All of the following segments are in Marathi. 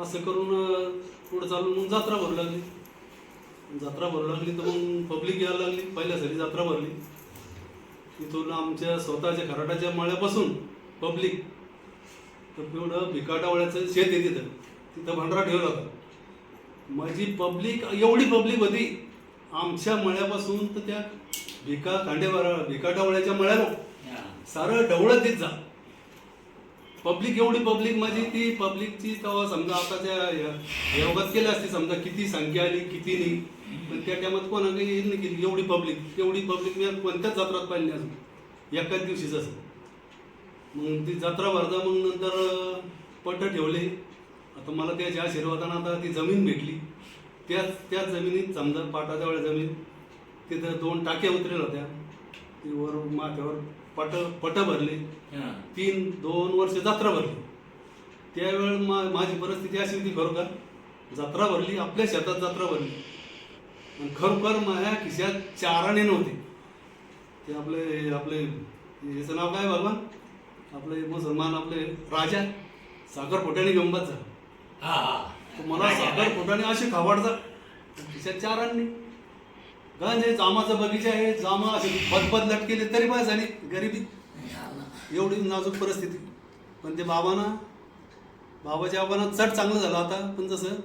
असं करून पुढं चालून मग जत्रा भरू लागली. जत्रा भरू लागली तर मग पब्लिक यायला लागली. पहिल्यासाठी जत्रा भरली. तिथून आमच्या स्वतःच्या खराटाच्या मळ्यापासून पब्लिक तर एवढं भिकाटावळ्याचं शेत आहे तिथं. तिथं भंडारा ठेवला होता. माझी पब्लिक एवढी पब्लिक होती आमच्या मळ्यापासून तर त्या भिकाटावळ्याच्या मळ्याला सारं ढवळत देत जा. पब्लिक एवढी पब्लिक माझी ती पब्लिकची तेव्हा समजा आताच्या योगात केल्या असती समजा किती संख्या आली किती नाही. पण त्या टायमात कोणा काही नाही केली. एवढी पब्लिक मी कोणत्याच जत्रात पाहिली नाही अजून एकाच दिवशीच असं. मग ती जत्रा भरता मग नंतर पट ठेवले. आता मला त्याच्या आशीर्वादानं आता ती जमीन भेटली. त्याच जमिनीत समजा पाटाजवळ जमीन तिथं 2 टाक्या उतरेल होत्या. ती वर माथ्यावर पट भरले. 2 वर्ष जत्रा भरली. त्यावेळेस माझी परिस्थिती अशी होती खरोखर. जत्रा भरली आपल्या शेतात जत्रा भरली आणि खरोखर माझ्या खिशात 4 आणे नव्हते. ते आपले याचं नाव काय भगवान आपले मुसलमान आपले राजा साखरपुड्याने गंमत झाला. मला साखरपुड्याने असे खावाडचा खिशात 4 आणे. गांजे जामाचा बगीचा आहे. जामा असे पदपद लटकेले तरी पाय झाली गरिबी एवढी नाजूक परिस्थिती. पण ते बाबाच्या आव्हानात चढ चांगलं झालं आता. पण जसं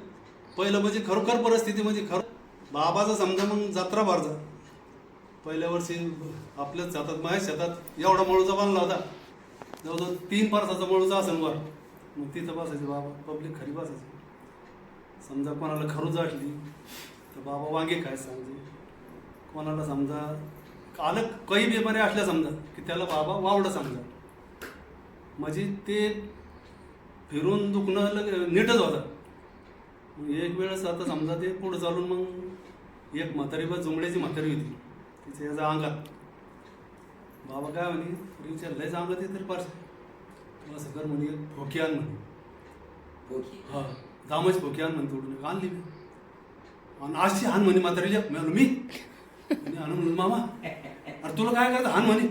पहिलं म्हणजे खरोखर परिस्थिती म्हणजे बाबाचा समजा मग जत्रा भरजा. पहिल्या वर्षी आपल्याच शेतात माझ्या शेतात एवढा मळूचा बांधला होता. जवळजवळ 3 परसाचा मळूचा असेल वर. मग तिथं बसायचे बाबा पब्लिक खरी बसायची. समजा कोणाला खरूच वाटली तर बाबा वांगे काय सांगते. कोणाला समजा आलं काही बिमारी असल्या समजा की त्याला बाबा वावडं समजा. म्हणजे ते फिरून दुखणं नीटच होतं. एक वेळेस आता समजा ते पुढं चालून मग एक म्हातारी बस जुमड्याची म्हातारी होती. तिच्या याचा अंगात बाबा काय म्हणे विचारलंयच अंगात येत तरी पार्स असं कर म्हणे फोकी आण म्हणे. हा दामच फोकी आण म्हणे. तोडून आणली मी आणि अशी हान म्हणे म्हातारीला. मी म्हणून मामा अरे तुला काय करायचं हान म्हणे.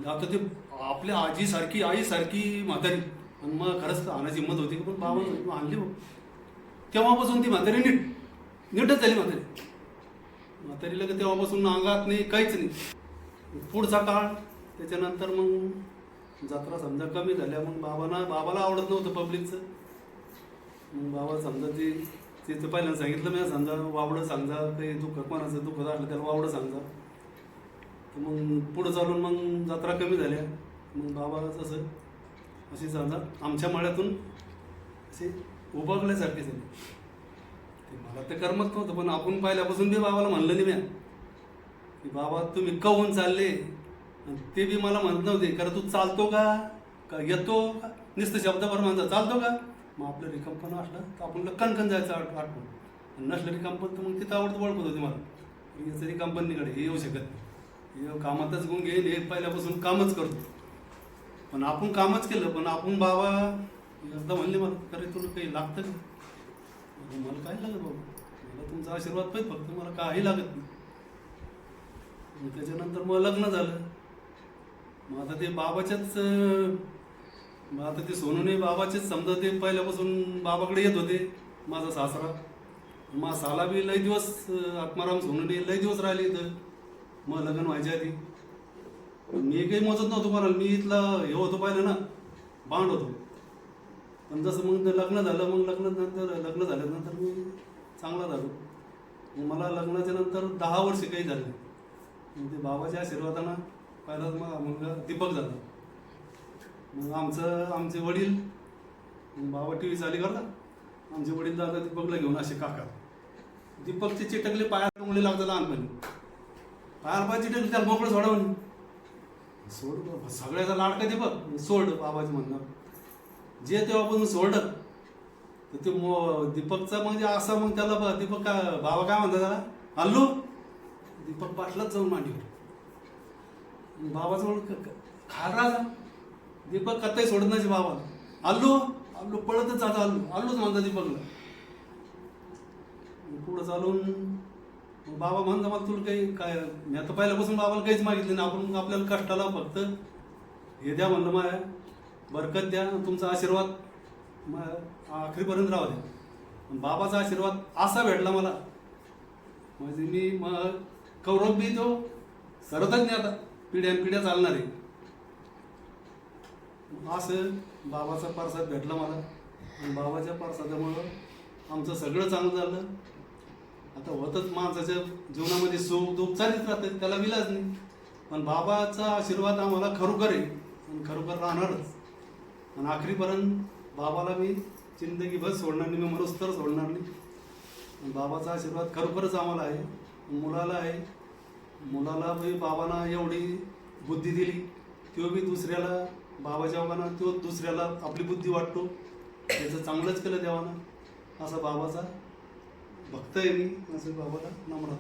आता ते आपल्या आईसारखी म्हातारी आणि मग खरंच हाणाची हिंमत होती. पण बाबा आणली बघ. तेव्हापासून ती म्हातारी नीटच झाली. म्हातारीला का तेव्हापासून अंगात नाही काहीच नाही. पुढचा काळ त्याच्यानंतर मग जत्रा समजा कमी झाल्या. मग बाबाला आवडत नव्हतं पब्लिकचं. मग बाबा समजा तिथं पहिल्यांदा सांगितलं मी समजा वावडं सांगा काही दुःख कोणाचं दुःख असलं त्याला वावडं सांगा. तर मग पुढं चालून मग जत्रा कमी झाल्या. मग बाबा तसं अशी समजा आमच्या मळ्यातून असे उभागल्यासारखे झाले. ते मला ते करमत नव्हतं. पण आपण पहिल्यापासून बी बाबाला म्हणलं नाही म्या की बाबा तुम्ही कहून चालले. ते बी मला म्हणत नव्हते कारण तू चालतो का येतो का नुसतं शब्दावर म्हणता चालतो का. मग आपलं रिकंपन असलं तर आपण कणकण जायचं आठवण. नसलं रिकंपन तर मग तिथं आवडतं ओळखत होती मला. याचं रिकंपनीकडे हे येऊ शकत नाही. हे कामातच गुण घेईल. हे पहिल्यापासून कामच करतो. पण आपण कामच केलं. पण आपण बाबा एकदा म्हणले मला तरी तुला काही लागतं का. मला काय लागत बाबा मला तुमचा आशीर्वाद पाहिजे फक्त. मला काही लागत नाही. त्याच्यानंतर मग लग्न झालं. मग आता ते बाबाच्याच आता ते सोनूने बाबाचेच समजा ते पहिल्यापासून बाबाकडे येत होते. माझा सासरा मग साला बी लय दिवस आत्माराम सोनूने लय दिवस राहिले इथं. मग लग्न व्हायच्या आधी मी काही मोजत नव्हतो कोणाला. मी इथला हे होतो पाहिलं ना बांड होतो. पण जसं मग लग्न झालं. मग लग्न झाल्यानंतर मी चांगला झालो. मग मला लग्नाच्या नंतर 10 वर्ष काही झाले. मग ते बाबाच्या आशीर्वादानं पहिलाच मग मुलगा दीपक झाला. मग आमचे वडील बाबा टी व्ही चालू करतात. आमचे वडील जातात दीपकला घेऊन असे काका. दीपकचे चिटकले पायाला मुली लागतात लहानपणी. पायाला पाय चिटकले त्याला मोकळं सोडा म्हणे. सोड सगळ्याचा लाडका दीपक सोड बाबाचं म्हणणं. जे तेव्हापासून सोडलं तर ते दीपकचा म्हणजे असा मग त्याला दीपक का बाबा काय म्हणतात त्याला हल्लू. दीपक पाटलाच जाऊन मांडीवर बाबाजवळ खार राजा. दीपक कथाही सोडत नाही बाबा. आल्लू पळतच जाता. आल्लूच म्हणता दीपकला. पुढं चालून बाबा म्हणता मला तुला काही काय मी आता पहिल्यापासून बाबाला काहीच मागितलं नाही. आपण आपल्याला कष्टाला फक्त हे द्या म्हणलं माया बरकत द्या तुमचा आशीर्वाद मग आखरीपर्यंत राहू दे. बाबाचा आशीर्वाद असा भेटला मला, म्हणजे मी मग कौरव बी तो सरतज्ञ आता पिढ्यानपिढ्या चालणार आहे. असं बाबाचा प्रसाद भेटला मला, आणि बाबाच्या प्रसादामुळं आमचं सगळं चांगलं झालं. आता होतच माणसाच्या जीवनामध्ये सुख दुःख चालत राहतं, त्याला विलाज नाही. पण बाबाचा आशीर्वाद आम्हाला खरोखर आहे आणि खरोखर राहणारच. आणि आखरीपर्यंत बाबाला मी जिंदगीभर सोडणार नाही, मी मरुस्तर सोडणार नाही. आणि बाबाचा आशीर्वाद खरोखरच आम्हाला आहे, मुलाला आहे. मुलाला बी बाबांना एवढी बुद्धी दिली, तो बी दुसऱ्याला बाबाच्या ओघानं तो दुसऱ्याला आपली बुद्धी वाटतो, त्याचं चांगलंच केलं देवानं. असा बाबाचा भक्त आहे मी, असं बाबाला नम्र.